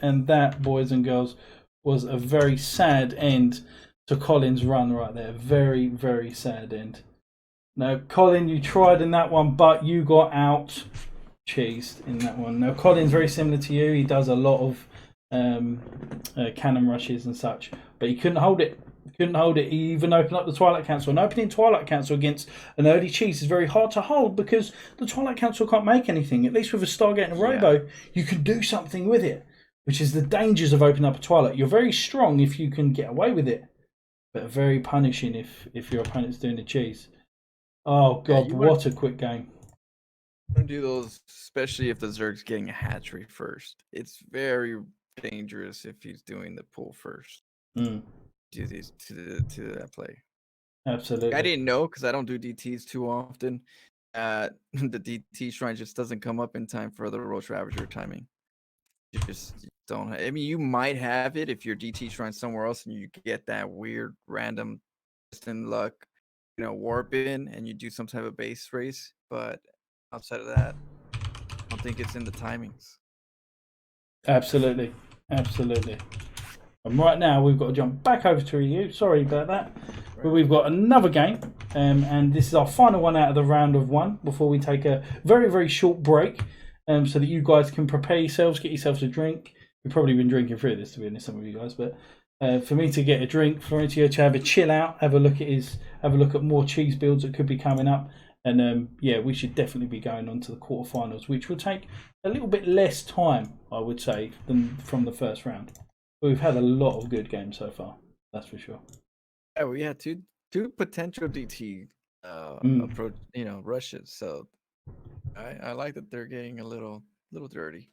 and that, boys and girls, was a very sad end to Colin's run right there. Very, very sad end. Now, Colin, you tried in that one, but you got out cheesed in that one. Now, Colin's very similar to you. He does a lot of cannon rushes and such, but he couldn't hold it. Couldn't hold it. He even opened up the Twilight Council. And opening Twilight Council against an early cheese is very hard to hold because the Twilight Council can't make anything. At least with a Stargate and a Robo, you can do something with it, which is the dangers of opening up a Twilight. You're very strong if you can get away with it, but very punishing if your opponent's doing the cheese. Oh, God, what a quick game. Do those, especially if the Zerg's getting a hatchery first. It's very dangerous if he's doing the pull first. Do these to that play. Absolutely. I didn't know because I don't do DTs too often. The DT shrine just doesn't come up in time for the Roach Ravager timing. You just don't. I mean, you might have it if your DT shrine somewhere else and you get that weird random just in luck, warp in and you do some type of base race. But outside of that, I don't think it's in the timings. Absolutely. And right now we've got to jump back over to you. Sorry about that. But we've got another game. And this is our final one out of the round of one before we take a very, very short break. So that you guys can prepare yourselves, get yourselves a drink. You've probably been drinking through this, to be honest, some of you guys. But for me to get a drink, Florencio to have a chill out, have a look at more cheese builds that could be coming up. And we should definitely be going on to the quarterfinals, which will take a little bit less time, I would say, than from the first round. But we've had a lot of good games so far, that's for sure. Yeah, we had two potential DT approach, rushes. So I like that they're getting a little dirty.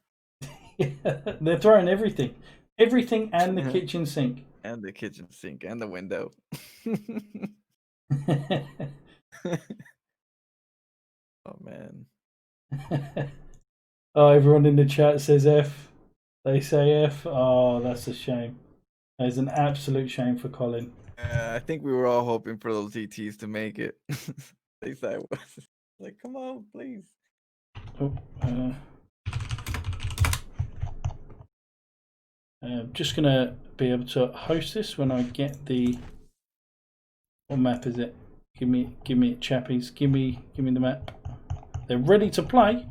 They're throwing everything and the kitchen sink. And the kitchen sink and the window. Oh man. Oh, everyone in the chat says F. They say F. Oh, that's a shame. That is an absolute shame for Colin. I think we were all hoping for those DTs to make it. They said, like, come on, please. Oh, I'm just gonna be able to host this when I get the. What map is it? Give me it, chappies. Give me the map. They're ready to play.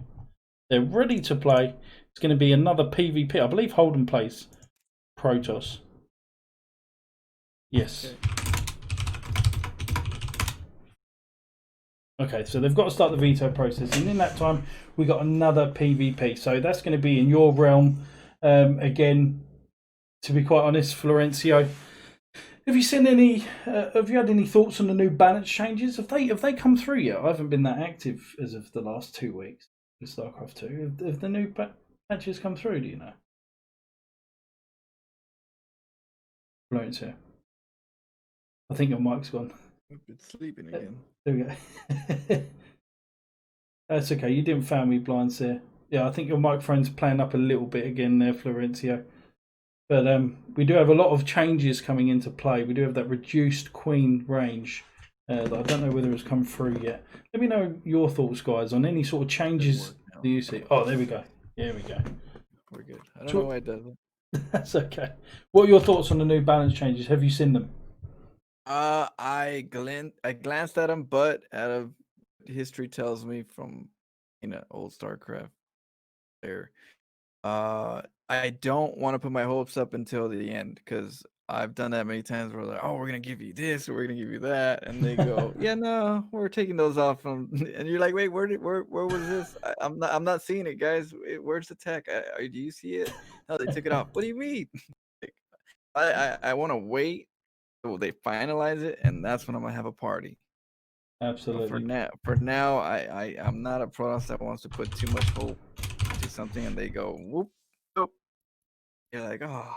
It's going to be another PvP. I believe Holden plays Protoss. Yes. Okay, so they've got to start the veto process, and in that time we got another PvP. So that's going to be in your realm again. To be quite honest, Florencio, have you seen any? Have you had any thoughts on the new balance changes? Have they come through yet? I haven't been that active as of the last 2 weeks with StarCraft 2. Have the new patches come through? Do you know? Florencio, I think your mic's gone. It's sleeping again. There we go. That's okay. You didn't foul me blind, sir. Yeah, I think your microphone's playing up a little bit again there, Florencio. But we do have a lot of changes coming into play. We do have that reduced queen range that I don't know whether it's come through yet. Let me know your thoughts, guys, on any sort of changes that you see. Oh, there we go. There we go. We're good. I don't know why it doesn't. That's okay. What are your thoughts on the new balance changes? Have you seen them? I glanced at them, but out of history tells me from old StarCraft there. I don't want to put my hopes up until the end because I've done that many times where they're like, oh, we're gonna give you this, or we're gonna give you that, and they go, yeah, no, we're taking those off from, and you're like, wait, where was this? I'm not seeing it, guys. Where's the tech? Do you see it? No, they took it off. What do you mean? I want to wait till they finalize it, and that's when I'm gonna have a party. Absolutely. For now, I'm not a Protoss that wants to put too much hope into something, and they go whoop. You're like, oh,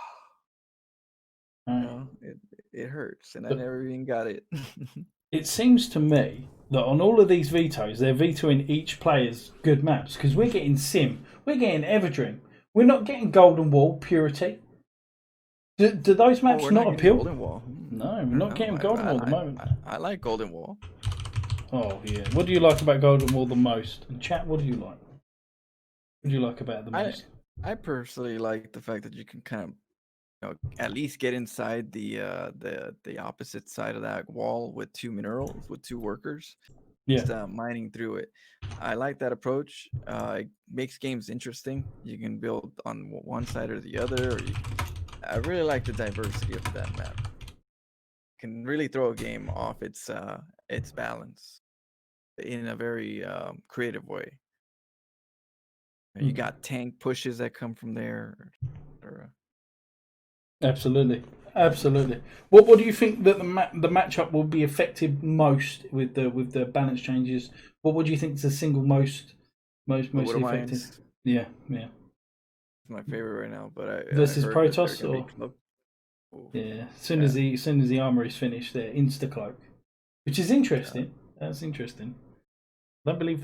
it hurts, and I never even got it. It seems to me that on all of these vetoes, they're vetoing each player's good maps because we're getting Sim, we're getting Everdream, we're not getting Golden Wall, Purity. Do those maps not appeal? Golden Wall. No, we're not getting Golden Wall at the moment. I like Golden Wall. Oh yeah, what do you like about Golden Wall the most? And chat, what do you like? What do you like about it the most? I personally like the fact that you can kind of, at least get inside the opposite side of that wall with two minerals, with two workers, Yeah, just mining through it. I like that approach. It makes games interesting. You can build on one side or the other, or I really like the diversity of that map. Can really throw a game off its balance in a very creative way. You mm, got tank pushes that come from there, or absolutely, absolutely. What do you think that the matchup will be affected most with the balance changes? What do you think is the single the Widow mostly affected? Mines. Yeah, yeah. It's my favorite right now, but I Versus heard that they're Protoss, gonna be or cloaked. Oof. yeah, Yeah, as soon as the armor is finished, they're insta cloak, which is yeah. interesting. That's interesting.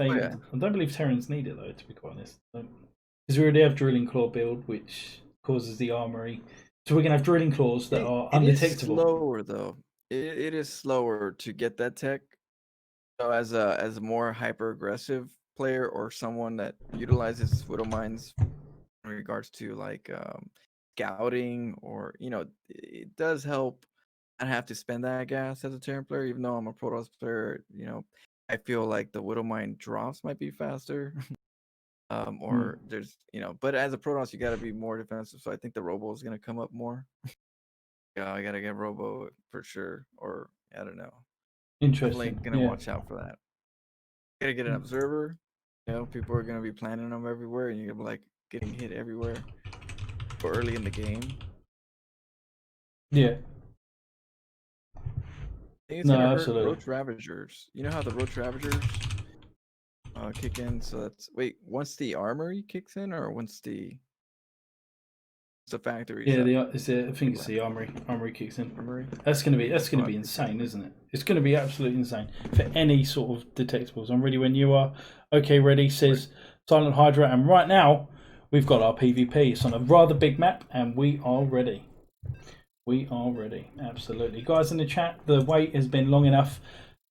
Oh yeah. I don't believe Terrans need it though, to be quite honest. Because we already have drilling claw build, which causes the armory. So we're gonna have drilling claws that are It is undetectable. slower though. It is slower to get that tech. So as a more hyper aggressive player or someone that utilizes Widow Mines in regards to like scouting, or it does help. I have to spend that gas as a Terran player, even though I'm a Protoss player. I feel like the Widow Mine drops might be faster. Hmm, Or there's, but as a Protoss, you got to be more defensive. So I think the Robo is going to come up more. Yeah, I got to get Robo for sure. Or I don't know. Definitely interesting. going to Yeah. watch out for that. Got to get an observer. People are going to be planning them everywhere, and you're gonna be like getting hit everywhere early in the game. Yeah. I think it's No, going to hurt absolutely. Roach Ravagers. You know how the Roach Ravagers kick in? So that's, wait, once the armory kicks in, or once the factories Yeah, up? I think it's the armory. Armory kicks in. Armory? That's Oh, gonna be I'm thinking insane, armory. isn't it? It's gonna be absolutely insane for any sort of detectables. I'm ready when you are. Okay, ready, Right. says Silent Hydra, and right now we've got our PvP. It's on a rather big map, and we are ready. We are ready. Absolutely, guys in the chat. The wait has been long enough.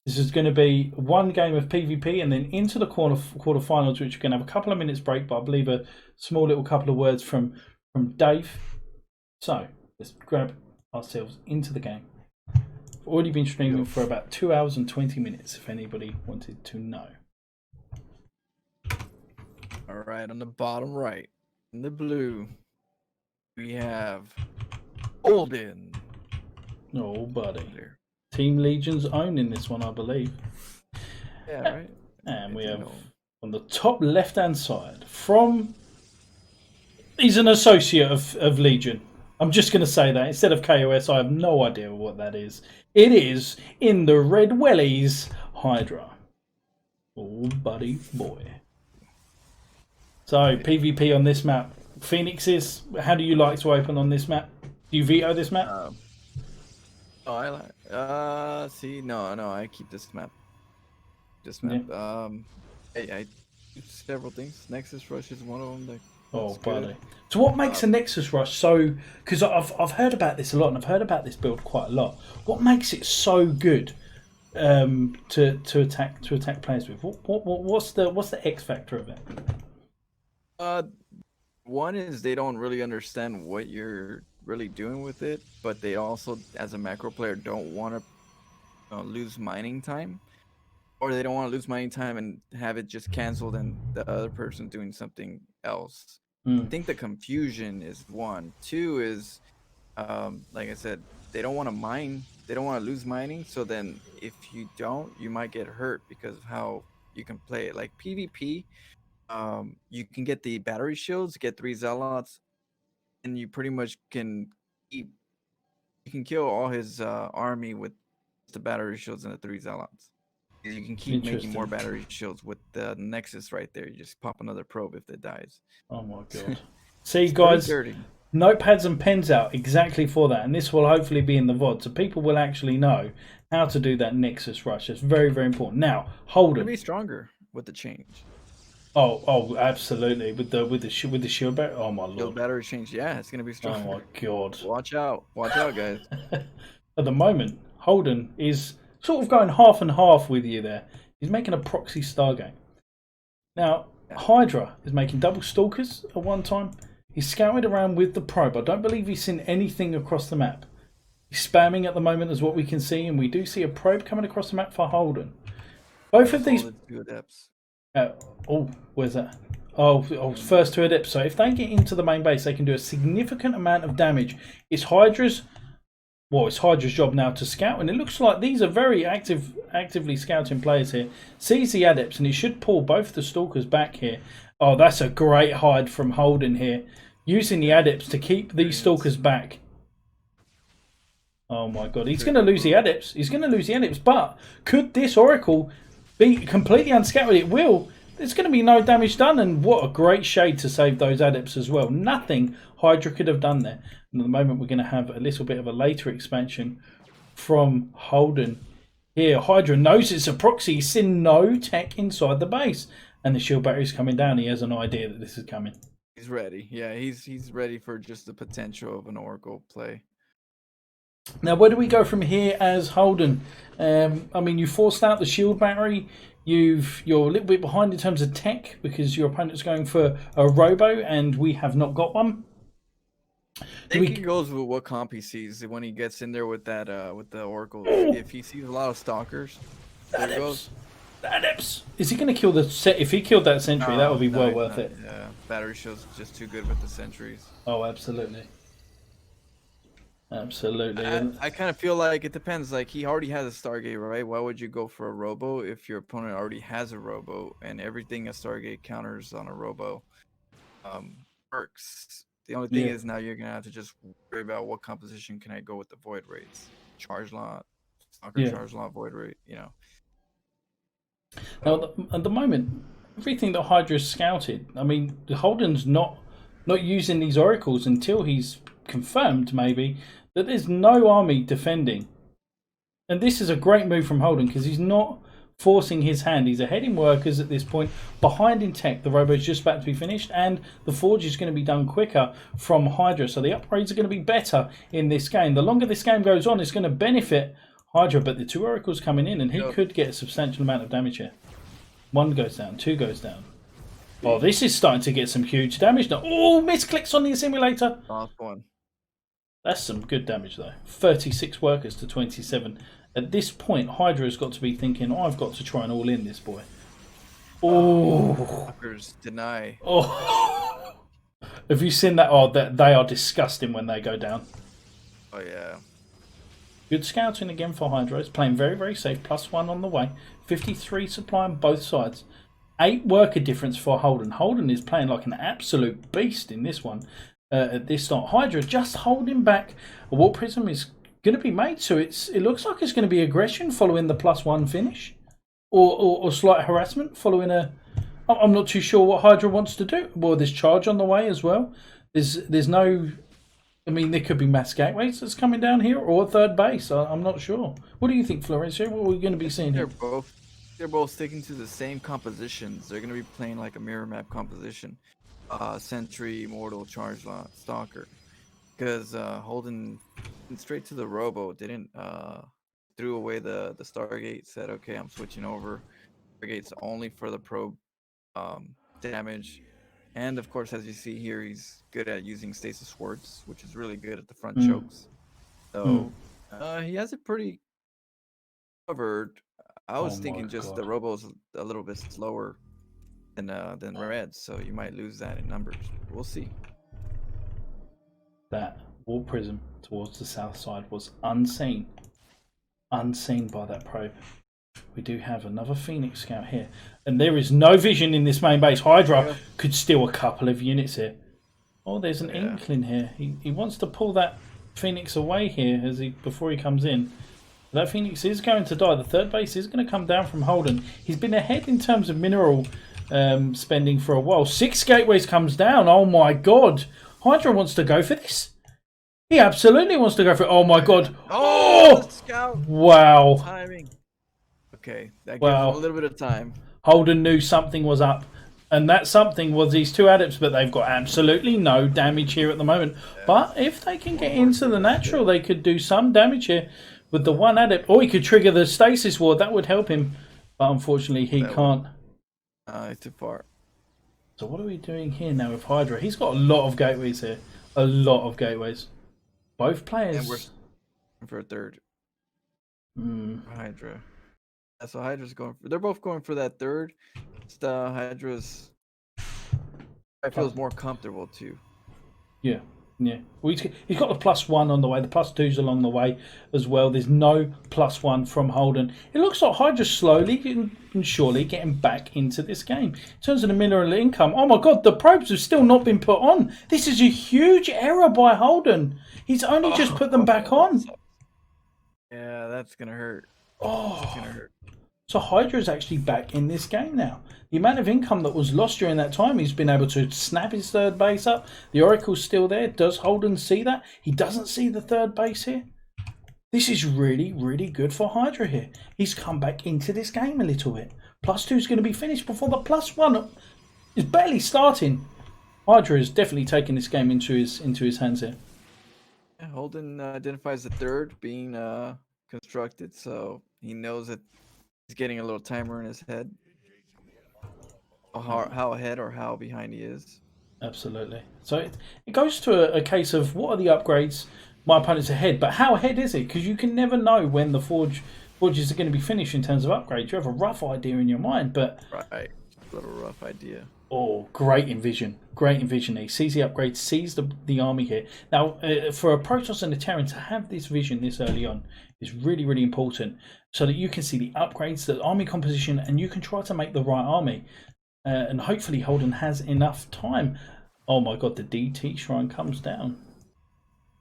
This is going to be one game of PvP, and then into the quarterfinals, which are going to have a couple of minutes break. But I believe a small little couple of words from Dave. So let's grab ourselves into the game. We've already been streaming Go. for about 2 hours and 20 minutes, if anybody wanted to know. All right, on the bottom right, in the blue, we have Olden. Oh, buddy. There. Team Legion's own in this one, I believe. Yeah, right. And I we do have know him. on the top left hand side from. He's an associate of Legion. I'm just going to say that. Instead of KOS, I have no idea what that is. It is in the Red Wellies Hydra. Oh, buddy boy. So, Yeah. PvP on this map. Phoenixes, how do you like to open on this map? Do you veto this map? Um, oh, I like. See, no, I keep this map. This Yeah. map. I do several things. Nexus Rush is one of them. Oh, That's good. buddy. So, what makes a Um, Nexus Rush so? Because I've heard about this a lot, and I've heard about this build quite a lot. What makes it so good to attack players with? What's the X factor of it? uh, One is they don't really understand what you're really doing with it, but they also, as a macro player, don't want to lose mining time, or they don't want to lose mining time and have it just canceled and the other person doing something else. I Mm, think the confusion is one. Two is, like I said, they don't want to mine. They don't want to lose mining. So then, if you don't, you might get hurt because of how you can play it. Like PvP, you can get the battery shields, get 3 zealots, and you pretty much can keep you can kill all his army with the battery shields and the 3 zealots. You can keep making more interesting. battery shields with the Nexus right there. You just pop another probe if it dies. Oh my god. See, It's pretty guys, dirty. notepads and pens out exactly for that, and this will hopefully be in the VOD, so people will actually know how to do that Nexus rush. It's very, very important. Now, Gonna Holden. be stronger with the change. Oh, absolutely. With the shield back. Oh my Shield lord. battery change. Yeah, it's gonna be Oh my stronger. god. Watch out. Watch out, guys. At the moment, Holden is sort of going half and half with you there. He's making a proxy Stargate. Now, Yeah. Hydra is making double stalkers at one time. He's scouted around with the probe. I don't believe he's seen anything across the map. He's spamming at the moment, as what we can see, and we do see a probe coming across the map for Holden. Both of these. Two adepts. Oh, where's that? Oh, first two adepts. So if they get into the main base, they can do a significant amount of damage. It's Hydra's job now to scout, and it looks like these are very actively scouting players here. Sees the adepts, and he should pull both the stalkers back here. Oh, that's a great hide from Holden here, using the adepts to keep these stalkers back. Oh my god, he's going to lose the adepts. He's going to lose the adepts, but could this Oracle be completely unscouted? It will. There's going to be no damage done, and what a great shade to save those adepts as well. Nothing Hydra could have done there. And at the moment, we're going to have a little bit of a later expansion from Holden. Here, Hydra knows it's a proxy. He's seen no tech inside the base. And the shield battery's coming down. He has an idea that this is coming. He's ready. Yeah, he's ready for just the potential of an Oracle play. Now, where do we go from here as Holden? I mean, you forced out the shield battery. You're a little bit behind in terms of tech because your opponent's going for a robo, and we have not got one. I think he goes with what comp he sees when he gets in there with that with the Oracle. If he sees a lot of stalkers, there goes. Adepts. Is he going to kill the set? If he killed that sentry, that would be well worth it. Yeah, battery shield's just too good with the sentries. Oh, absolutely. Absolutely. I kind of feel like it depends. Like, he already has a Stargate, right? Why would you go for a Robo if your opponent already has a Robo and everything a Stargate counters on a Robo works? The only thing is now you're going to have to just worry about what composition can I go with the Void Rates. Charge lot, Stalker charge lot, Void Rate, you know. Now, at the moment, everything that Hydra's scouted, I mean, Holden's not using these oracles until he's confirmed, maybe, that there's no army defending. And this is a great move from Holden because he's not forcing his hand. He's ahead in workers at this point, behind in tech. The robo's just about to be finished, and the forge is going to be done quicker from Hydra. So the upgrades are going to be better in this game. The longer this game goes on, it's going to benefit Hydra, but the two oracles coming in, and he could get a substantial amount of damage here. One goes down, two goes down. Oh, this is starting to get some huge damage now. Oh, misclicks on the assimilator. Last one. That's some good damage though. 36 workers to 27. At this point, Hydra's got to be thinking, I've got to try and all in this boy. Oh, deny. Oh, have you seen that? Oh, they are disgusting when they go down. Oh yeah. Good scouting again for Hydra. It's playing very, very safe. +1 on the way. 53 supply on both sides. 8 worker difference for Holden. Holden is playing like an absolute beast in this one. At this start, Hydra just holding back. A Warp Prism is going to be made, so it looks like it's going to be aggression following the +1 finish, or slight harassment following a. I'm not too sure what Hydra wants to do. Well, there's charge on the way as well. There's no. I mean, there could be mass gateways that's coming down here, or a third base. I'm not sure. What do you think, Florencio? What are we going to be seeing here? They're both sticking to the same compositions. They're going to be playing like a mirror map composition. Sentry, Mortal, Charge Lot, Stalker. Because Holden straight to the Robo didn't threw away the Stargate, said, okay, I'm switching over. Stargate's only for the probe damage. And of course, as you see here, he's good at using stasis wards, which is really good at the front chokes. So he has it pretty covered. I was thinking just the Robo's a little bit slower than Red, so you might lose that in numbers. We'll see. That Warp Prism towards the south side was unseen by that probe. We do have another Phoenix scout here, and there is no vision in this main base. Hydra could steal a couple of units here. Oh, there's an inkling here. He wants to pull that Phoenix away here before he comes in. That Phoenix is going to die. The third base is going to come down from Holden. He's been ahead in terms of mineral spending for a while. 6 gateways comes down. Oh my god. Hydra wants to go for this. He absolutely wants to go for it. Oh my god. Oh! Scout. Wow. Timing. Okay, that gives him a little bit of time. Holden knew something was up. And that something was these 2 adepts, but they've got absolutely no damage here at the moment. Yeah. But if they can get into the natural, they could do some damage here with the 1 adept. Or he could trigger the stasis ward. That would help him. But unfortunately, he can't. It's too far. So what are we doing here now with Hydra? He's got a lot of gateways here. A lot of gateways. Both And we're players. for a third. Hmm. Hydra. That's what Hydra's going for. They're both going for that third. Just, Hydra's I feels more comfortable too. Yeah, yeah. Well, he's got the +1 on the way. The +2's along the way as well. There's no +1 from Holden. It looks like Hydra's slowly and surely getting back into this game. In terms of the mineral income, oh my god, the probes have still not been put on. This is a huge error by Holden. He's only just put them back on. Yeah, that's gonna hurt. Oh, That's gonna hurt. so Hydra is actually back in this game now. The amount of income that was lost during that time, he's been able to snap his third base up. The Oracle's still there. Does Holden see that? He doesn't see the third base here. This is really, really good for Hydra here. He's come back into this game a little bit. +2 is going to be finished before the +1 is barely starting. Hydra is definitely taking this game into his hands here. Yeah, Holden identifies the third being constructed, so he knows that he's getting a little timer in his head. How ahead or how behind he is. Absolutely. So it goes to a case of what are the upgrades my opponent's ahead, but how ahead is it? Because you can never know when the forges are going to be finished in terms of upgrades. You have a rough idea in your mind, but Right, a little rough idea. oh, great envision. Great envision. He sees the upgrades, sees the army here. Now, for a Protoss and a Terran to have this vision this early on is really, really important so that you can see the upgrades, the army composition, and you can try to make the right army. And hopefully Holden has enough time. Oh my god, the DT shrine comes down.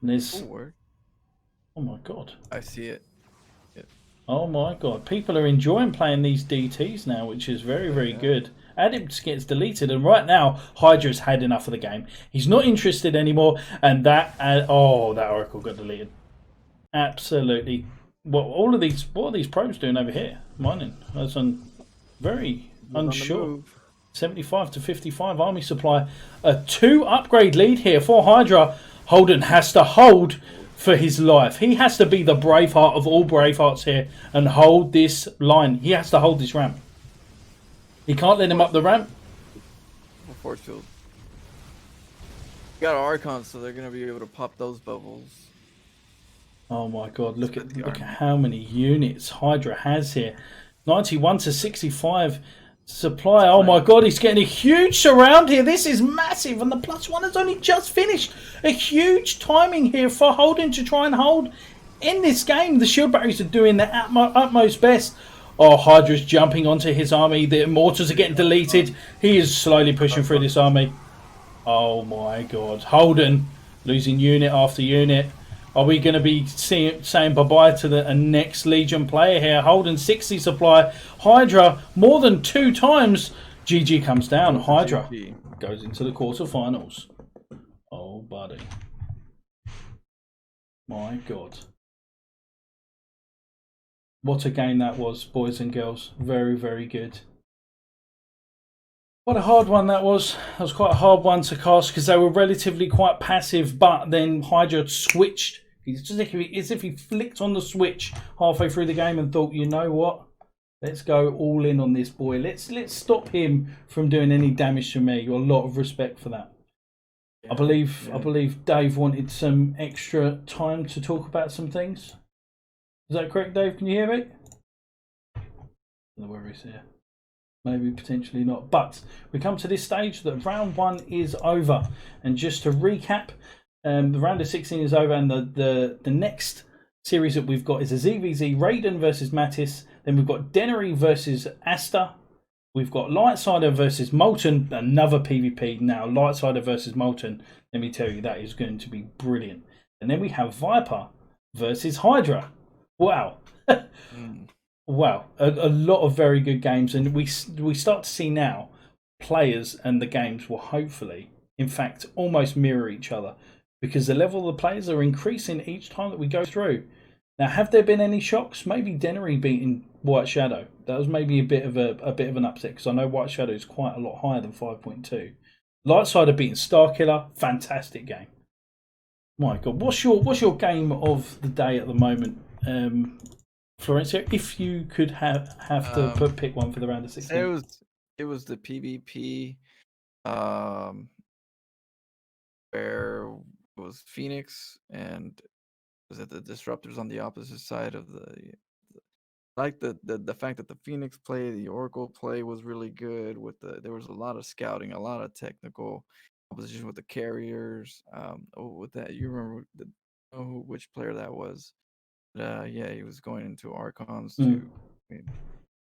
And there's... Oh my god. I see it. Oh my god. People are enjoying playing these DTs now, which is very, very good. Adept gets deleted, and right now Hydra's had enough of the game. He's not interested anymore, and that that Oracle got deleted. Absolutely. What are these probes doing over here? Mining. That's very unsure. 75 to 55 army supply. A 2 upgrade lead here for Hydra. Holden has to hold for his life. He has to be the Braveheart of all Bravehearts here and hold this line. He has to hold this ramp. He can't let him up the ramp. Force field. Got Archons, so they're gonna be able to pop those bubbles. Oh my god, look at how many units Hydra has here. 91 to 65 supply. Oh my god, he's getting a huge surround here. This is massive, and the +1 has only just finished. A huge timing here for Holden to try and hold in this game. The shield batteries are doing their utmost best. Oh, Hydra's jumping onto his army. The Immortals are getting deleted. He is slowly pushing through this army. Oh my god. Holden losing unit after unit. Are we going to be saying bye-bye to the next Legion player here? Holden 60 supply. Hydra more than 2 times. GG comes down. Hydra goes into the quarterfinals. Oh, buddy. My god. What a game that was, boys and girls. Very, very good. What a hard one that was. That was quite a hard one to cast because they were relatively quite passive, but then Hydra switched. It's just as if he flicked on the switch halfway through the game and thought, you know what? Let's go all in on this boy. Let's stop him from doing any damage to me. A lot of respect for that. Yeah, I believe Dave wanted some extra time to talk about some things. Is that correct, Dave? Can you hear me? I don't know where he's here. Maybe potentially not. But we come to this stage that round 1 is over. And just to recap, the round of 16 is over, and the next series that we've got is a ZVZ Raiden versus Mattis. Then we've got Denery versus Asta. We've got Lightsider versus Molten, another PvP now. Lightsider versus Molten. Let me tell you, that is going to be brilliant. And then we have Viper versus Hydra. Wow. Wow. A lot of very good games. And we start to see now players and the games will hopefully, in fact, almost mirror each other. Because the level of the players are increasing each time that we go through. Now, have there been any shocks? Maybe Denery beating White Shadow. That was maybe a bit of an upset because I know White Shadow is quite a lot higher than 5.2. Lightsider beating Starkiller, fantastic game. My God, what's your game of the day at the moment, Florencio? If you could have to pick one for the round of 16, it was the PvP um, where it was Phoenix and was it the Disruptors on the opposite side of the like the fact that the Phoenix play, the Oracle play was really good. There was a lot of scouting, a lot of technical opposition with the carriers. With that, you remember which player that was? Yeah, he was going into Archons Mm, to I mean,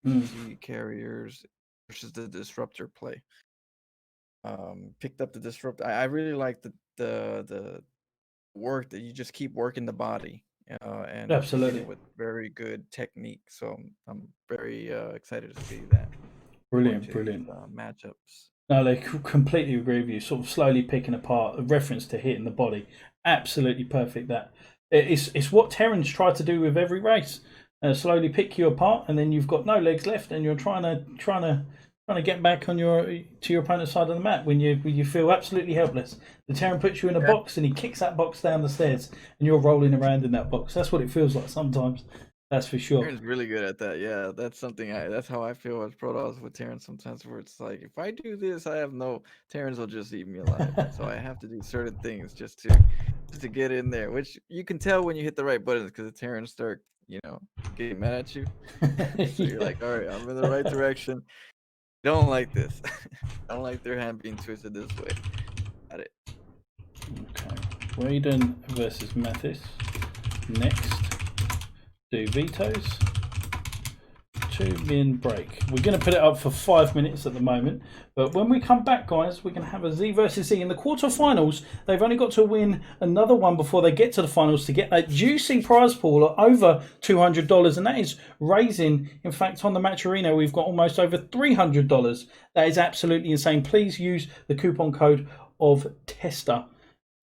mm. see carriers versus the Disruptor play. Picked up the Disrupt. I really like the work that you just keep working the body and hitting Absolutely. with very good technique. So I'm very excited to see that go Brilliant, into these brilliant. matchups. No, they completely agree with you. Sort of slowly picking apart a reference to hitting the body. Absolutely perfect. That it's what Terrans try to do with every race. Slowly pick you apart, and then you've got no legs left, and you're trying to get back on your opponent's side of the map when you feel absolutely helpless. The Terran puts you in a Yeah, box, and he kicks that box down the stairs, and you're rolling around in that box. That's what it feels like sometimes. That's for sure. Terran's really good at that. Yeah, that's something that's how I feel as Protoss with Terran sometimes, where it's like if I do this, I have no Terrans will just eat me alive. So I have to do certain things just to get in there, which you can tell when you hit the right buttons because the Terrans start, getting mad at you. So you're Yeah. like, all right, I'm in the right direction. Don't like this. I don't like their hand being twisted this way. Got it. Okay. Raiden versus Mathis. Next. Do vetoes. 2 min break. We're going to put it up for 5 minutes at the moment, but when we come back, guys, we're going to have a Z versus Z in the quarterfinals. They've only got to win another one before they get to the finals to get that juicy prize pool of over $200, and that is raising. In fact, on the Match Arena, we've got almost over $300. That is absolutely insane. Please use the coupon code of Tester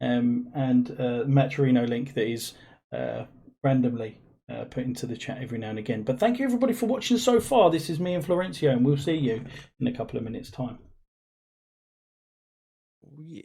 and Matcherino link that is randomly put into the chat every now and again. But thank you everybody for watching so far. This is me and Florencio, and we'll see you in a couple of minutes' time. Oh, yeah.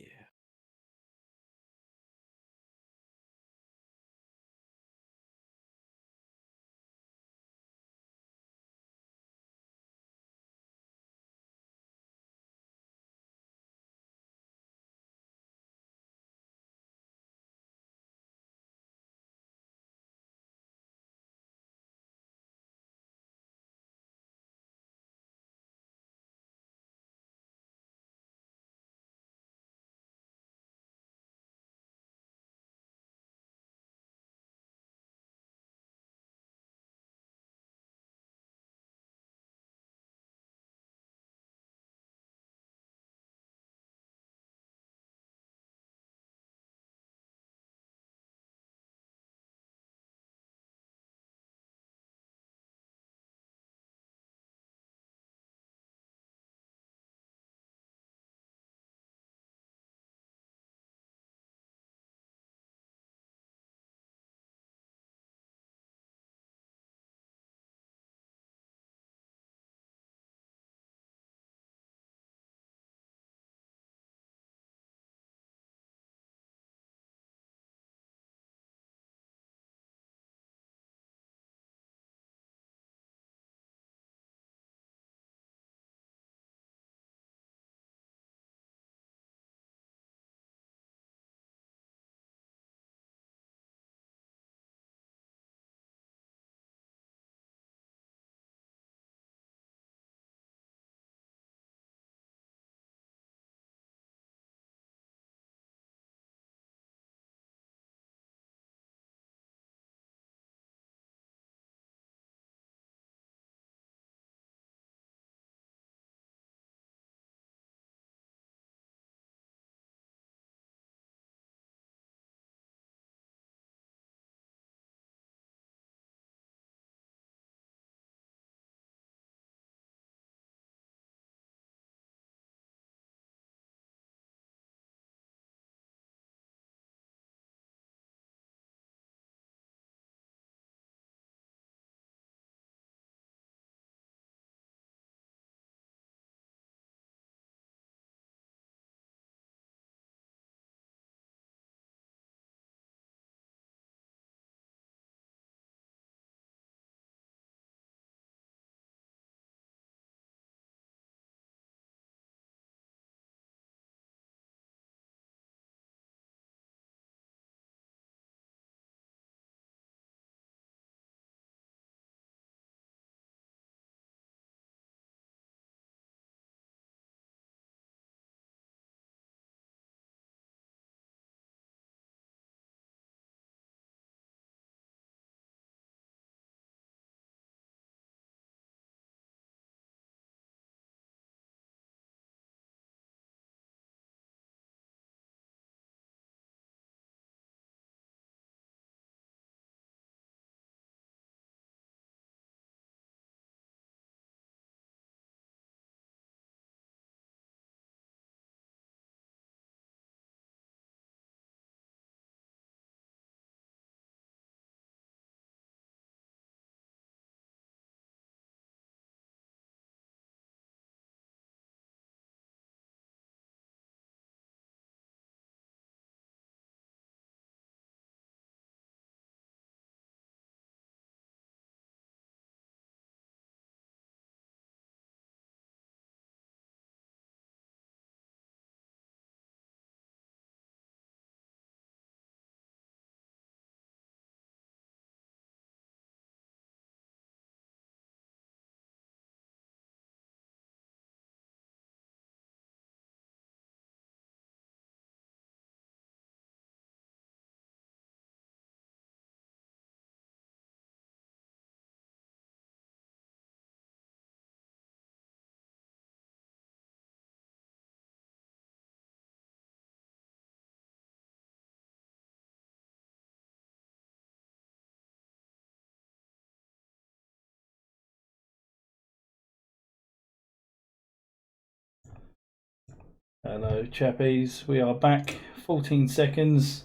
Hello, chappies. We are back. 14 seconds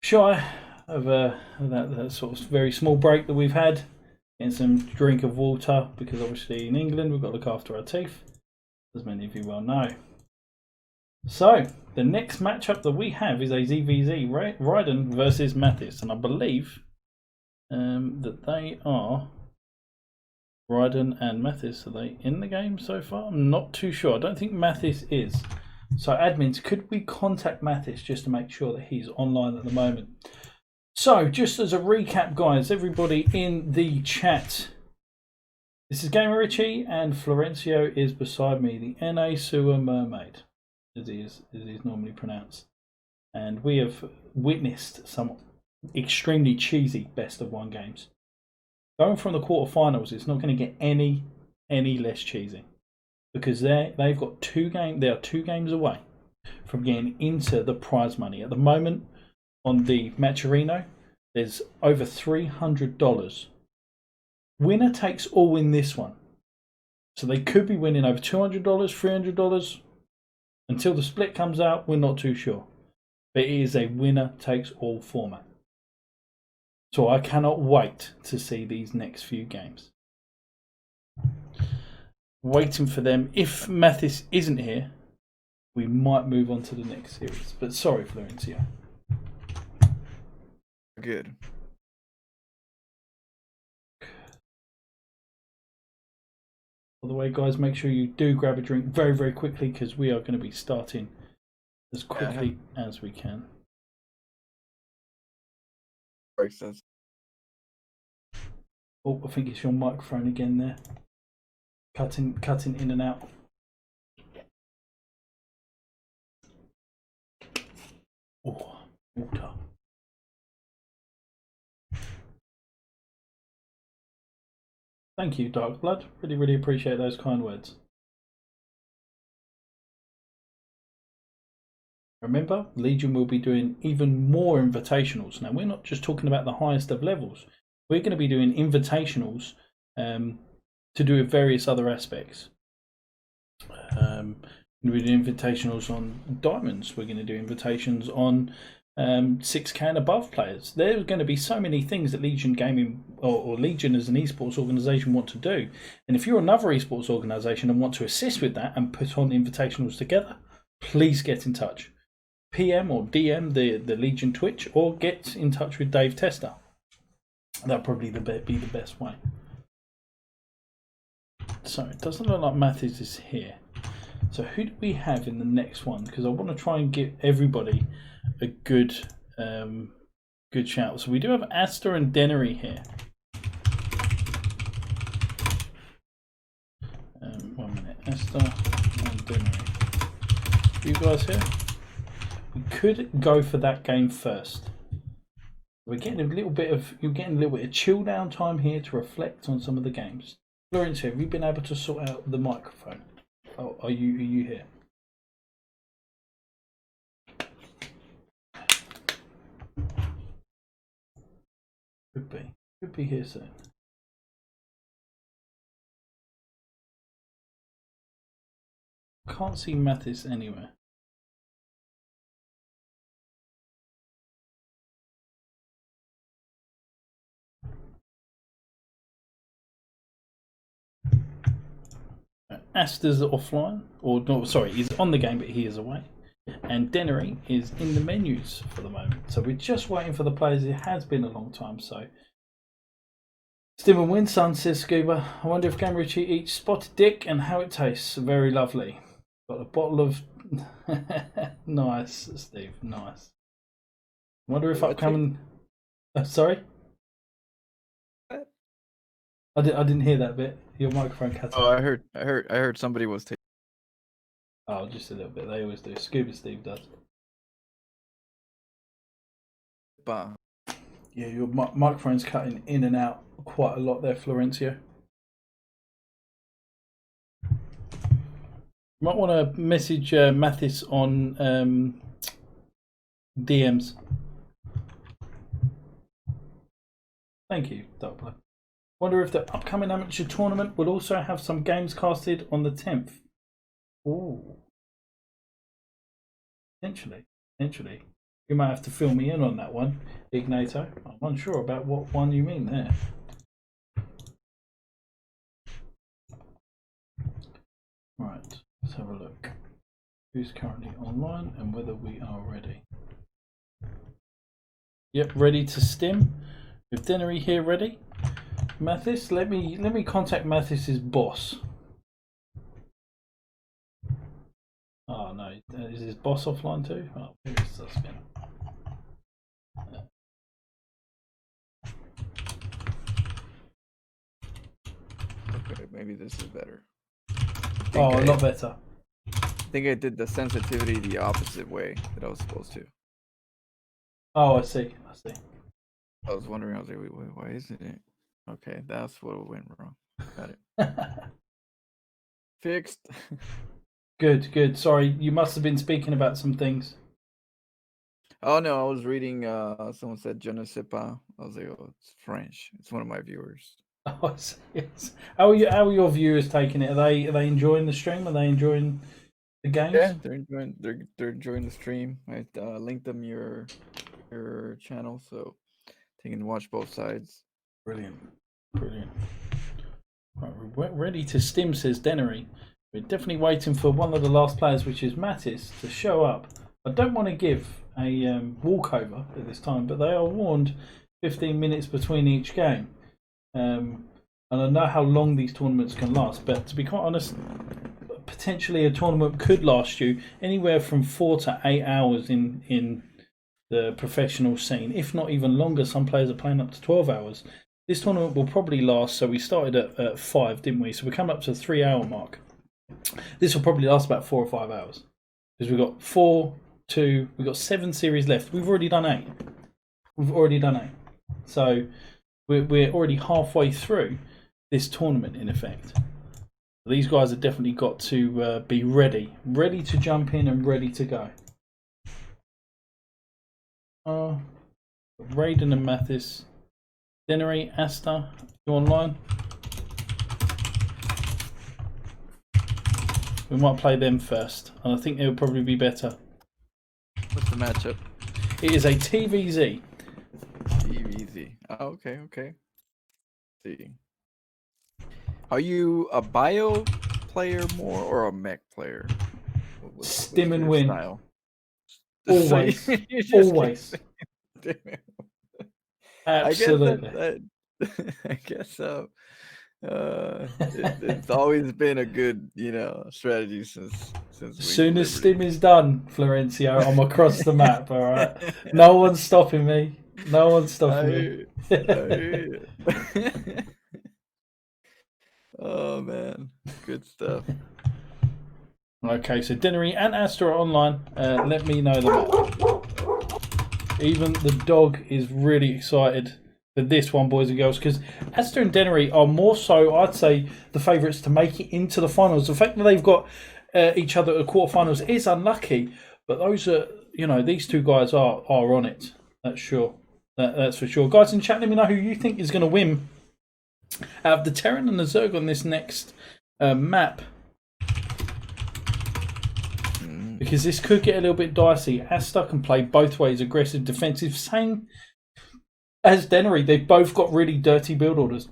shy of that sort of very small break that we've had. Getting some drink of water because obviously in England we've got to look after our teeth, as many of you well know. So the next matchup that we have is a ZVZ Ryden versus Mathis, and I believe that they are Ryden and Mathis. Are they in the game so far? I'm not too sure. I don't think Mathis is. So admins, could we contact Mathis just to make sure that he's online at the moment? So just as a recap, guys, everybody in the chat, this is Gamer Richie and Florencio is beside me, the NA Sewer Mermaid, as he is normally pronounced. And we have witnessed some extremely cheesy best of one games. Going from the quarterfinals, it's not going to get any less cheesy, because they've got they are 2 games away from getting into the prize money. At the moment on the Matcherino, there's over $300. Winner takes all in this one. So they could be winning over $200, $300. Until the split comes out, we're not too sure. But it is a winner takes all format. So I cannot wait to see these next few games. Waiting for them. If Mathis isn't here, we might move on to the next series. But sorry, Florencio. Good. By the way, guys, make sure you do grab a drink very, very quickly, because we are going to be starting as quickly as we can. Oh, I think it's your microphone again there. Cutting in and out. Oh, water. Thank you, Dark Blood. Really, really appreciate those kind words. Remember, Legion will be doing even more invitationals. Now, we're not just talking about the highest of levels. We're going to be doing invitationals to do with various other aspects. We're going to do invitationals on diamonds. We're going to do invitations on 6K and above players. There's going to be so many things that Legion Gaming or Legion as an esports organisation want to do. And if you're another esports organisation and want to assist with that and put on invitationals together, please get in touch. PM or DM the Legion Twitch, or get in touch with Dave Tester. That'll probably be the best way. So it doesn't look like Mathis is here. So who do we have in the next one? Because I want to try and give everybody a good shout. So we do have Asta and Denery here. 1 minute. Asta and Denery. You guys here? We could go for that game first. We're getting a little bit of chill down time here to reflect on some of the games. Lawrence, have you been able to sort out the microphone? Oh, are you here? Could be here soon. Can't see Mathis anywhere. Asta's offline, or no, sorry, he's on the game, but he is away. And Denery is in the menus for the moment. So we're just waiting for the players. It has been a long time, so. Steven Winsun says, Scuba, I wonder if Game Richie eats spotted dick and how it tastes. Very lovely. Got a bottle of. Nice, Steve, nice. I wonder if upcoming. Sorry? I didn't hear that bit. Your microphone cut out. I heard somebody was taking. Oh, just a little bit. They always do. Scuba Steve does. Bah. Yeah, your microphone's cutting in and out quite a lot there, Florencio. You might want to message Mathis on DMs. Thank you, Darkblood. Wonder if the upcoming amateur tournament will also have some games casted on the 10th. Ooh. Potentially. Potentially. You might have to fill me in on that one, Ignato. I'm unsure about what one you mean there. Right, let's have a look. Who's currently online and whether we are ready. Yep, ready to stim. With Denery here ready. Mathis, let me contact Mathis's boss. Oh no, is his boss offline too? Oh, here's Suspin. Okay, maybe this is better. Oh, a lot better. I think I did the sensitivity the opposite way that I was supposed to. Oh, I see. I see. I was wondering. I was like, wait, why isn't it? Okay, that's what went wrong. Got it. Fixed. Good, good. Sorry, you must have been speaking about some things. Oh no, I was reading. Someone said "Je ne sais pas." I was like, oh, it's French. It's one of my viewers. Oh, I see. Yes. How are your viewers taking it? Are they enjoying the stream? Are they enjoying the games? Yeah, they're enjoying the stream. I linked them your channel, so they can watch both sides. Brilliant, brilliant. Right, we're ready to stim, says Denery. We're definitely waiting for one of the last players, which is Mattis, to show up. I don't want to give a walkover at this time, but they are warned 15 minutes between each game. And I know how long these tournaments can last, but to be quite honest, potentially a tournament could last you anywhere from 4 to 8 hours in the professional scene, if not even longer. Some players are playing up to 12 hours. This tournament will probably last, so we started at 5, didn't we? So we're coming up to the 3 hour mark. This will probably last about 4 or 5 hours. Because we've got 4, 2, we've got 7 series left. We've already done 8. So we're already halfway through this tournament, in effect. These guys have definitely got to be ready to jump in and ready to go. Raiden and Mathis. Denery, Asta, you online? We might play them first, and I think it'll probably be better. What's the matchup? It is a TVZ. TVZ. Oh, okay. Let's see. Are you a bio player more or a mech player? Stim and win. Style? Always. Always. Absolutely. I guess so. It's always been a good, strategy since. As soon as Stim is done, Florencio, I'm across the map. All right, no one's stopping me. No one's stopping me. Oh man, good stuff. Okay, so Denery and Asta are online. Let me know the map. Even the dog is really excited for this one, boys and girls, because Asta and Denery are more so, I'd say, the favourites to make it into the finals. The fact that they've got each other at the quarterfinals is unlucky, but those are, these two guys are on it. That's sure. That's for sure. Guys in chat, let me know who you think is going to win out of the Terran and the Zerg on this next map. Because this could get a little bit dicey. Asta can play both ways, aggressive, defensive. Same as Denery. They've both got really dirty build orders.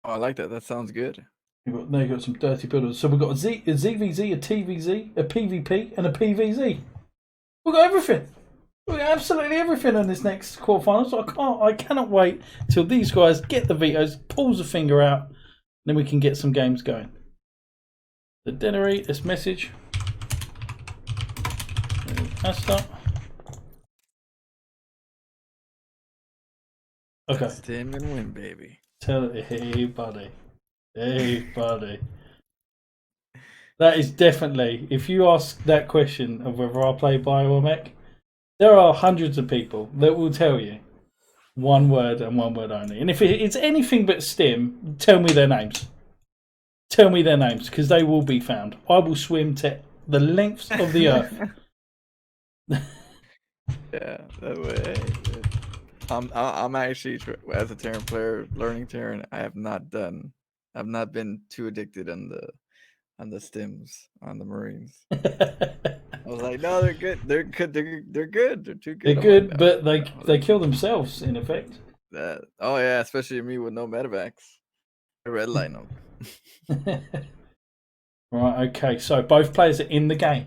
Oh, I like that. That sounds good. You've got some dirty build orders. So we've got a ZVZ, a TVZ, a PvP, and a PVZ. We've got everything. We've got absolutely everything in this next quarterfinals. So I cannot wait till these guys get the vetoes, pulls the finger out, then we can get some games going. The Denery, this message. Asta. Okay. Stim and win, baby. Hey, buddy. Hey, buddy. That is definitely, if you ask that question of whether I play bio or mech, there are hundreds of people that will tell you one word and one word only. And if it's anything but Stim, tell me their names. Tell me their names, because they will be found. I will swim to the lengths of the earth. Yeah, that way. I'm actually, as a Terran player, learning Terran. I've not been too addicted on the stims on the Marines. I was like, no, they're good. They're good. They're good. They're too They're good. I'm good, like, but no, they kill themselves in effect. oh yeah, especially me with no medevacs. I redline them. Right, okay, so both players are in the game.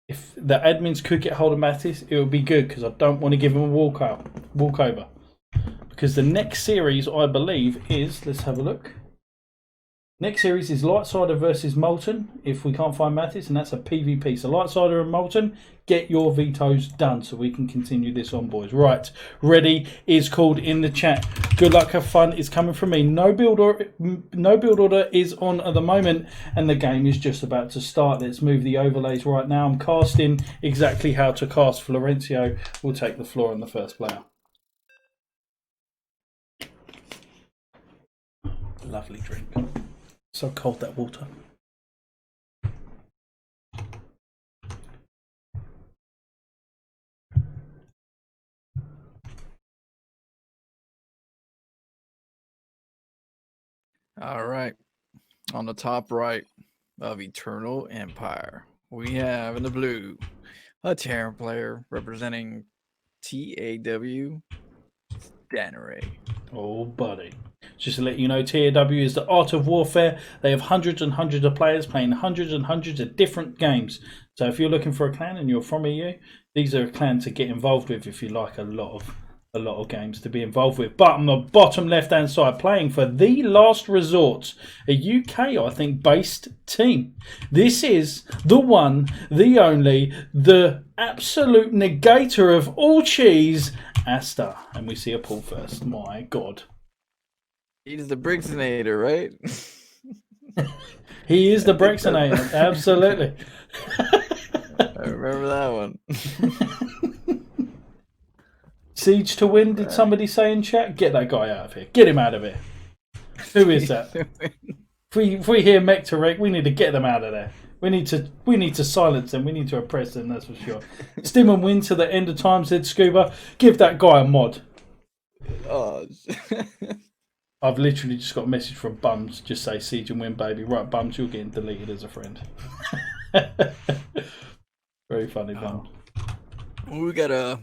If the admins could get hold of Mattis, it would be good because I don't want to give him a walkover. Because the next series, I believe, is, let's have a look. Next series is Lightsider versus Molten, if we can't find Mattis, and that's a PvP. So Lightsider and Molten, get your vetoes done so we can continue this on, boys. Right, ready is called in the chat. Good luck, have fun. It's coming from me. No build order is on at the moment, and the game is just about to start. Let's move the overlays right now. I'm casting exactly how to cast. Florencio will take the floor on the first player. Lovely drink. So cold, that water. All right. On the top right of Eternal Empire, we have in the blue a Terran player representing TAW Danneray. Oh, buddy. Just to let you know, TAW is the art of warfare. They have hundreds and hundreds of players playing hundreds and hundreds of different games. So if you're looking for a clan and you're from EU, these are a clan to get involved with if you like a lot of games to be involved with. But on the bottom left hand side, playing for The Last Resort, a UK, I think, based team. This is the one, the only, the absolute negator of all cheese, Asta. And we see a pull first. My God. He's the Brixinator, right? He is the Brexinator, absolutely. I remember that one. Siege to win, did somebody say in chat? Get that guy out of here. Get him out of here. Who is that? If we hear mech to wreck, we need to get them out of there. We need to silence them. We need to oppress them, that's for sure. Stim and win to the end of time, said Scuba. Give that guy a mod. Oh, I've literally just got a message from Bums. Just say Siege and win, baby. Right, Bums, you're getting deleted as a friend. Very funny, Bums. We got a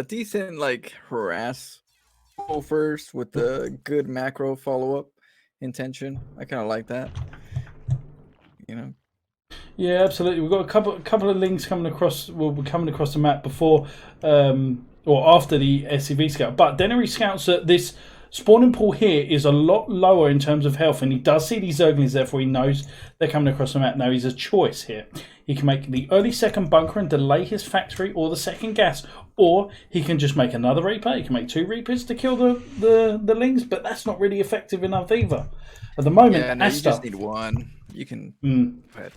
decent like harass first with the good macro follow up intention. I kind of like that. You know. Yeah, absolutely. We've got a couple of links coming across. Well, we're coming across the map before or after the SCV scout. But Dennery scouts that this spawning pool here is a lot lower in terms of health, and he does see these Zerglings, therefore he knows they're coming across the map. Now he's a choice here. He can make the early second bunker and delay his factory or the second gas, or he can just make another Reaper. He can make two Reapers to kill the Lings, but that's not really effective enough either. At the moment, yeah, no, Asta, you just need one. You can. Go ahead.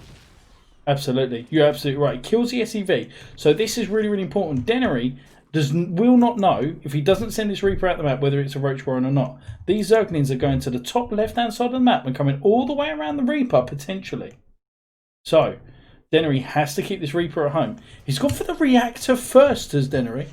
Absolutely, you're absolutely right. It kills the SEV, so this is really, really important. Dennery will not know if he doesn't send his Reaper out the map whether it's a Roach Warren or not. These Zerglings are going to the top left-hand side of the map and coming all the way around the Reaper potentially. So Dennery has to keep this Reaper at home. He's gone for the reactor first as Dennery.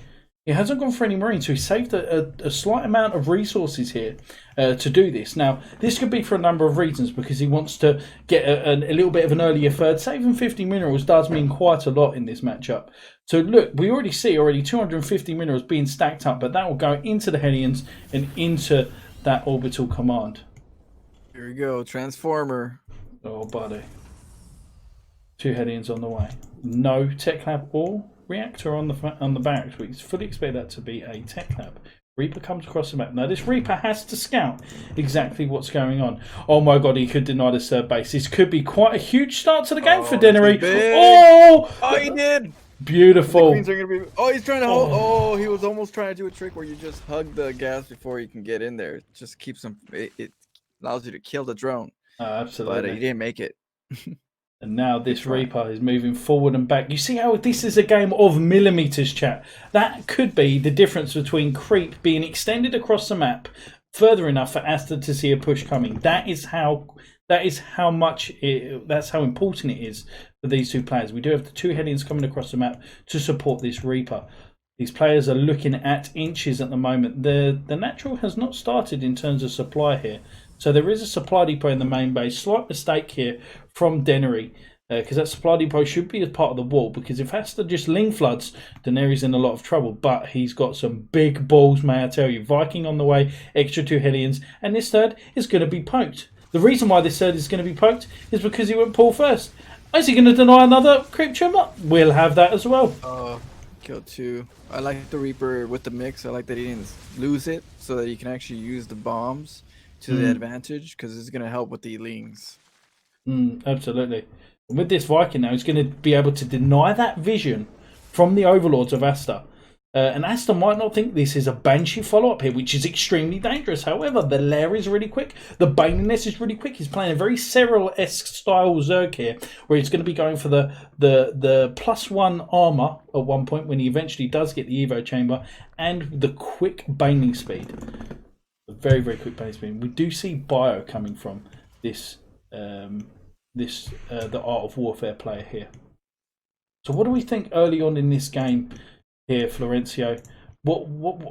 He hasn't gone for any Marines, so he saved a slight amount of resources here to do this. Now, this could be for a number of reasons, because he wants to get a little bit of an earlier third. Saving 50 minerals does mean quite a lot in this matchup. So look, we already see 250 minerals being stacked up, but that will go into the Hellions and into that orbital command. Here we go, Transformer. Oh, buddy. 2 Hellions on the way. No tech lab or reactor on the barracks. We fully expect that to be a tech lab. Reaper comes across the map. Now this Reaper has to scout exactly what's going on. Oh my God, he could deny the third base. This could be quite a huge start to the game for Dennery. Oh, he did. Beautiful. He's trying to hold. Oh, he was almost trying to do a trick where you just hug the gas before you can get in there. It just keeps him. It allows you to kill the drone. Absolutely. But he didn't make it. And now this Reaper is moving forward and back. You see how this is a game of millimeters, chat. That could be the difference between creep being extended across the map further enough for Asta to see a push coming. That's how important it is for these two players. We do have the 2 Hellions coming across the map to support this Reaper. These players are looking at inches at the moment. The natural has not started in terms of supply here. So there is a supply depot in the main base. Slight mistake here from Dennery. because that supply depot should be a part of the wall. Because if Asta just Ling floods, Daenerys in a lot of trouble. But he's got some big balls, may I tell you. Viking on the way, extra 2 Hellions, and this third is going to be poked. The reason why this third is going to be poked is because he went Paul first. Is he going to deny another creep trimmer? We'll have that as well. Kill 2. I like the Reaper with the mix. I like that he didn't lose it, so that you can actually use the bombs to the advantage, because it's going to help with the Lings. Absolutely. With this Viking now, he's going to be able to deny that vision from the overlords of Asta. And Asta might not think this is a Banshee follow-up here, which is extremely dangerous. However, the Lair is really quick. The Baniness is really quick. He's playing a very Cyril-esque style Zerg here, where he's going to be going for the +1 armor at one point when he eventually does get the Evo chamber, and the quick baning speed. A very, very quick baning speed. We do see bio coming from this the Art of Warfare player here. So what do we think early on in this game here, Florencio?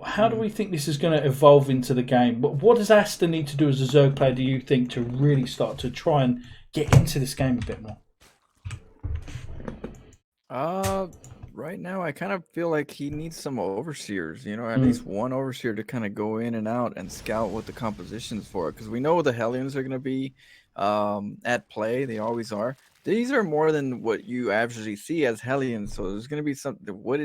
How do we think this is going to evolve into the game? What does Asta need to do as a Zerg player, do you think, to really start to try and get into this game a bit more? Right now I kind of feel like he needs some overseers, at least one overseer to kind of go in and out and scout what the compositions for it, because we know the Hellions are going to be at play. They always are. These are more than what you actually see as Hellions, so there's going to be something. Where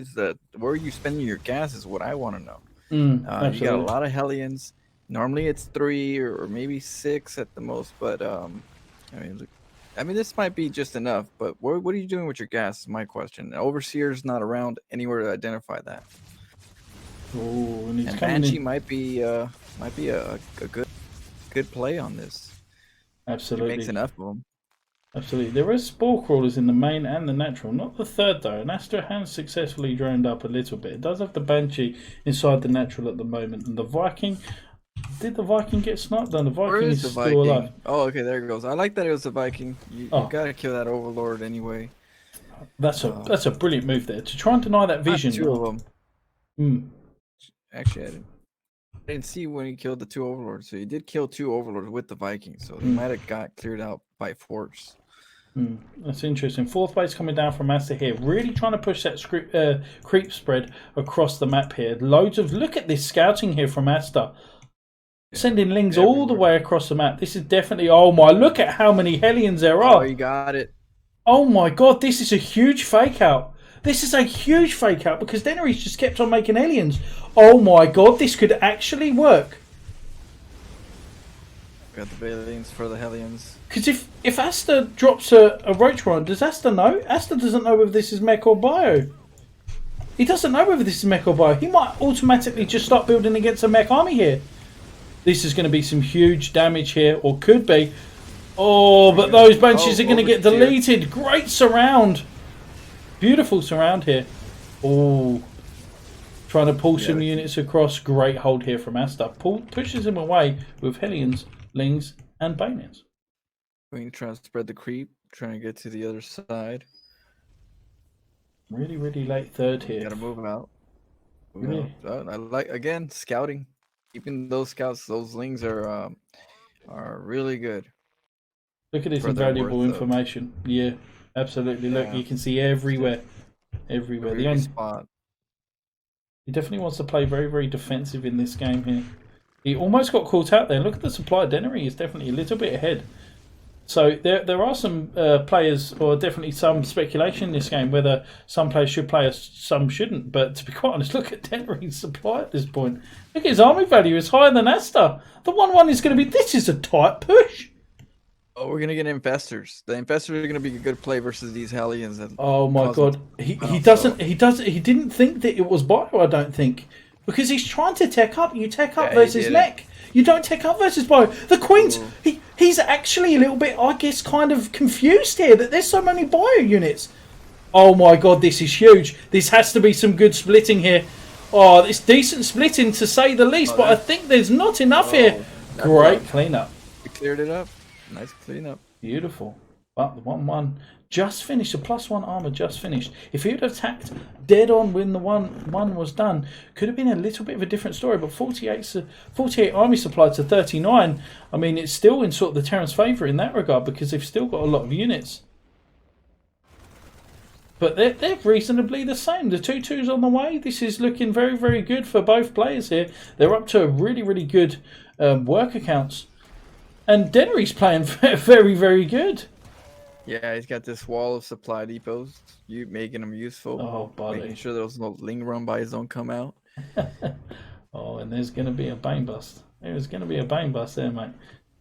are you spending your gas is what I want to know. You got a lot of Hellions. Normally it's 3 or maybe 6 at the most, but I mean, this might be just enough, but what are you doing with your gas is my question. Overseer's not around anywhere to identify that. Oh, and Banshee might be a good play on this. Absolutely. He makes enough of them. Absolutely. There is Spore Crawlers in the main and the natural. Not the third, though. And Astra has successfully droned up a little bit. It does have the Banshee inside the natural at the moment. And the Viking... Did the Viking get sniped? No, the Viking is still alive. Oh, okay, there it goes. I like that it was the Viking. You gotta kill that Overlord anyway. That's a brilliant move there. To try and deny that vision. 2 of them. Actually, I didn't see when he killed the 2 Overlords. So he did kill 2 Overlords with the Vikings. So he might have got cleared out by force. That's interesting. 4th base coming down from Asta here. Really trying to push that creep spread across the map here. Loads of... Look at this scouting here from Asta. Sending Lings all the way across the map. This is definitely... Oh my, look at how many Hellions there are. Oh, you got it. Oh my god, this is a huge fake out. This is a huge fake out because Daenerys just kept on making Hellions. Oh my god, this could actually work. Got the Hellions for the Hellions. Because if Asta drops a Roach Run, does Asta know? Asta doesn't know whether this is mech or bio. He doesn't know whether this is mech or bio. He might automatically just start building against a mech army here. This is going to be some huge damage here, or could be. Oh, but those Banshees are going to get deleted. Great surround. Beautiful surround here. Oh, trying to pull some units across. Great hold here from Asta. Pushes him away with Hellions, Lings, and Banets. Going to try to spread the creep, trying to get to the other side. Really, really late third here. Got to move out. Really? I like, again, scouting. Keeping those scouts, those Lings are really good. Look at this invaluable information. Yeah, absolutely. Yeah. Look, you can see everywhere. Everywhere. Every spot. He definitely wants to play very, very defensive in this game here. He almost got caught out there. Look at the supply. Daenerys is definitely a little bit ahead. So there are some players, or definitely some speculation in this game, whether some players should play, some shouldn't. But to be quite honest, look at Daenerys' supply at this point. Look at his army value is higher than Asta. The 1-1 is going to be, this is a tight push. Oh, we're going to get Infestors. The Infestors are going to be a good play versus these Hellions. Oh my god. He didn't think that it was bio, I don't think. Because he's trying to tech up. You tech up versus mech. You don't tech up versus bio. The Queen's... He's actually a little bit, I guess, kind of confused here that there's so many bio units. Oh my god, this is huge. This has to be some good splitting here. Oh, it's decent splitting to say the least, but I think there's not enough here. Great cleanup. We cleared it up. Nice cleanup. Beautiful. But the 1-1 just finished. The +1 armor just finished. If he would have attacked dead on when the 1-1 was done, could have been a little bit of a different story. But 48 army supply to 39. I mean, it's still in sort of the Terran's favour in that regard because they've still got a lot of units. But they're reasonably the same. The 2-2's on the way. This is looking very, very good for both players here. They're up to a really, really good work accounts. And Dennery's playing very, very good. Yeah, he's got this wall of supply depots. You making them useful. Oh, buddy. Making sure those no ling run bys don't come out. Oh, and there's going to be a bane bust. There's going to be a bane bust there, mate.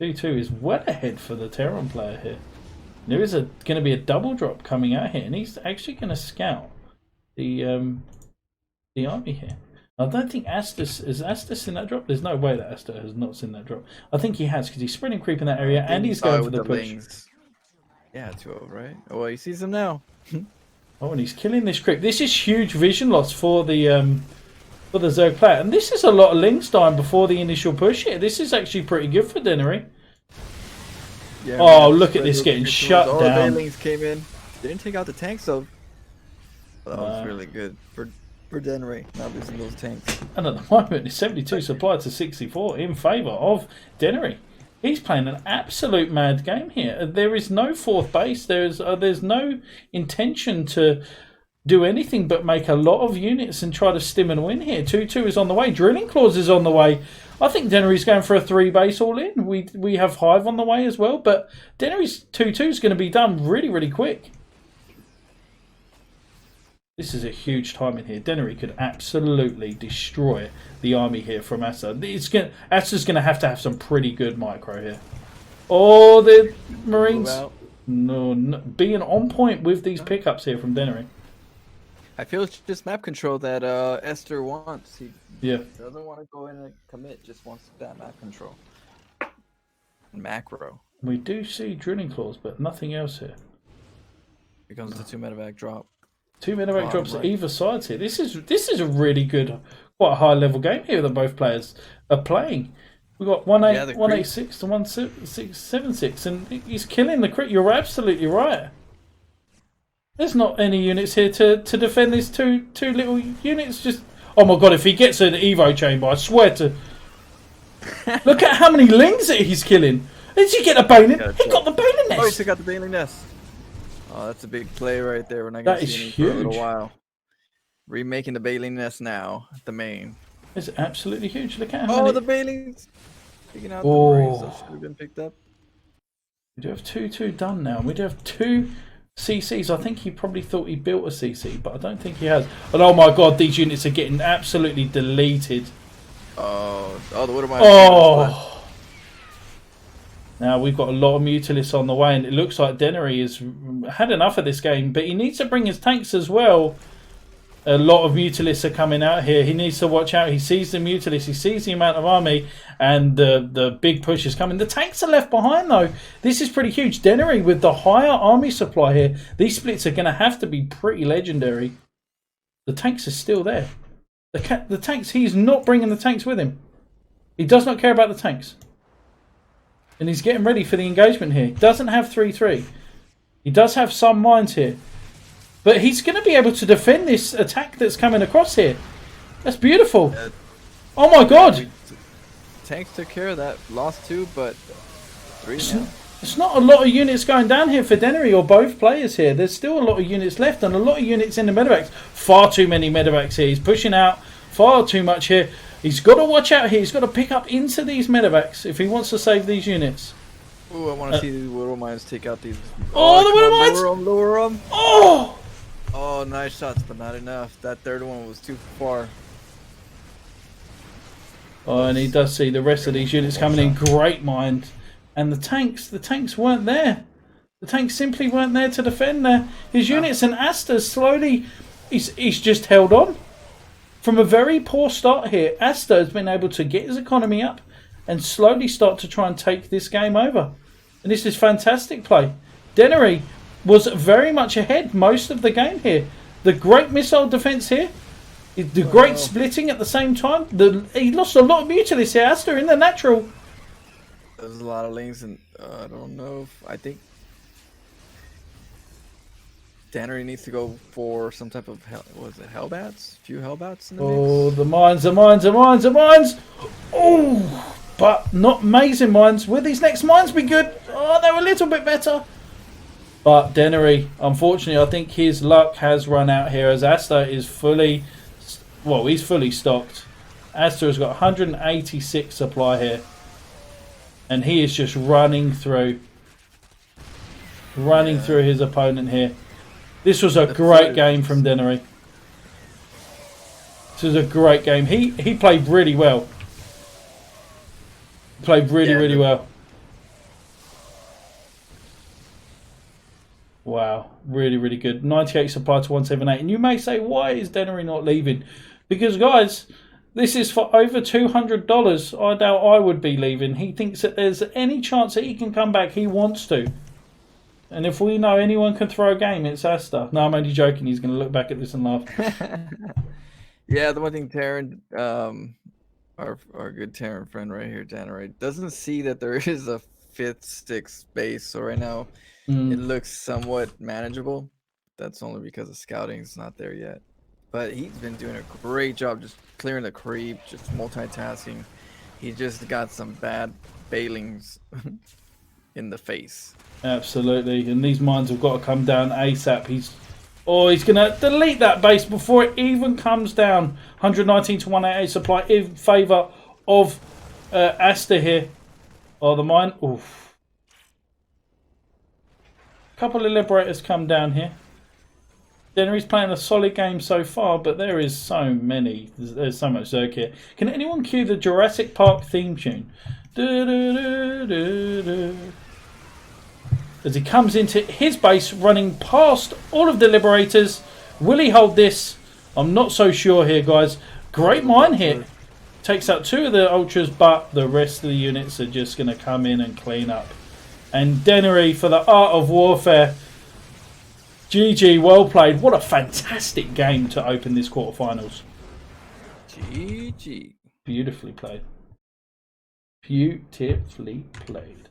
2-2 is well ahead for the Terran player here. There is going to be a double drop coming out here, and he's actually going to scout the army here. I don't think Astus is Astus in that drop. There's no way that Astus has not seen that drop. I think he has because he's spreading creep in that area, and he's going for the push. Lings. Yeah, 2-0, right? Oh, well, he sees him now. Oh, and he's killing this creep. This is huge vision loss for the Zerg player, and this is a lot of lings dying before the initial push here. This is actually pretty good for Dennery. Yeah, oh, look at this getting shut down. All the banelings came in. Didn't take out the tanks though. That was really good for Dennery, not losing those tanks. And at the moment, it's 72 supply to 64 in favour of Dennery. He's playing an absolute mad game here. There is no fourth base. There's no intention to do anything but make a lot of units and try to stim and win here. 2-2 is on the way. Drilling Claws is on the way. I think Dennery's going for a 3 base all in. We have Hive on the way as well, but Dennery's 2-2 is going to be done really, really quick. This is a huge timing here. Dennery could absolutely destroy the army here from Asa. Asa's going to have some pretty good micro here. Oh, the Marines no, being on point with these pickups here from Dennery. I feel it's just map control that Esther wants. He doesn't want to go in and commit, just wants that map control. Macro. We do see Drilling Claws, but nothing else here. Here comes the 2 medevac drop. 2 medevac drops at either side here. This is a really good, quite high level game here that both players are playing. We've got 186 to 1676, and he's killing the crit. You're absolutely right. There's not any units here to defend these two little units. Just oh my god! If he gets an Evo chamber, I swear to. Look at how many lings that he's killing. Did he get a Baneling? He got the Baneling nest. Oh, he got the Baneling nest. Oh, that's a big play right there. We're not gonna see him for a little while. Remaking the Baneling nest now at the main. It's absolutely huge. Look at how many. The Banelings. Picking out the Marines that should have been picked up. We do have 2-2 done now. We do have 2 CCs. I think he probably thought he built a CC, but I don't think he has. And oh my god, these units are getting absolutely deleted. Now we've got a lot of Mutalisks on the way, and it looks like Dennery has had enough of this game, but he needs to bring his tanks as well. A lot of Mutalisks are coming out here. He needs to watch out. He sees the Mutalisks, he sees the amount of army, and the big push is coming. The tanks are left behind though. This is pretty huge. Dennery with the higher army supply here. These splits are going to have to be pretty legendary. The tanks are still there. The tanks, he's not bringing the tanks with him. He does not care about the tanks. And he's getting ready for the engagement here. He doesn't have 3-3. He does have some mines here. But he's going to be able to defend this attack that's coming across here. That's beautiful. Oh my god. Tanks took care of that. Lost 2, but 3 now. It's not a lot of units going down here for Dennery or both players here. There's still a lot of units left and a lot of units in the medevacs. Far too many medevacs here. He's pushing out far too much here. He's got to watch out here. He's got to pick up into these medevacs if he wants to save these units. Ooh, I want to see the Widow Mines take out these. Oh, the Widow Mines! Lower them. Oh! Oh, nice shots, but not enough. That third one was too far. Oh, and he does see the rest of these units coming in. Great mind. And the tanks weren't there. The tanks simply weren't there to defend there. His units and Asta's slowly, he's just held on. From a very poor start here, Asta has been able to get his economy up and slowly start to try and take this game over. And this is fantastic play. Dennery was very much ahead most of the game here. The great missile defense here. The great splitting at the same time. He lost a lot of Mutalisks here. Asta in the natural. There's a lot of links, and I don't know if I think Dennery needs to go for some type of Hellbats? A few Hellbats in the mix? Oh, the mines. Oh, but not amazing mines. Will these next mines be good? Oh, they're a little bit better. But Denery, unfortunately, I think his luck has run out here as Asta is fully, well, he's fully stocked. Asta has got 186 supply here. And he is just running through his opponent here. This was a great game from Denery. This was a great game. He played really well. Played really well. Wow, really good. 98 supply to 178. And you may say, why is Denery not leaving? Because, guys, this is for over $200. I doubt I would be leaving. He thinks that there's any chance that he can come back. He wants to. And if we know anyone can throw a game, it's Asta. No, I'm only joking. He's going to look back at this and laugh. Yeah, the one thing Taryn, our good Taryn friend right here, Denery, doesn't see that there is a 5th, 6th base. So right now, it looks somewhat manageable. That's only because the scouting's not there yet. But he's been doing a great job just clearing the creep, just multitasking. He just got some bad bailings in the face. Absolutely. And these mines have got to come down ASAP. He's going to delete that base before it even comes down. 119 to 188 supply in favour of Asta here. Oh, the mine. Oof. Couple of liberators come down here. Denery's playing a solid game so far, but there is so many. There's so much Zerg here. Can anyone cue the Jurassic Park theme tune? As he comes into his base, running past all of the liberators. Will he hold this? I'm not so sure here, guys. Great mine hit. Takes out 2 of the ultras, but the rest of the units are just going to come in and clean up. And Denery for the art of warfare. GG, well played. What a fantastic game to open this quarterfinals. GG. Beautifully played. Beautifully played.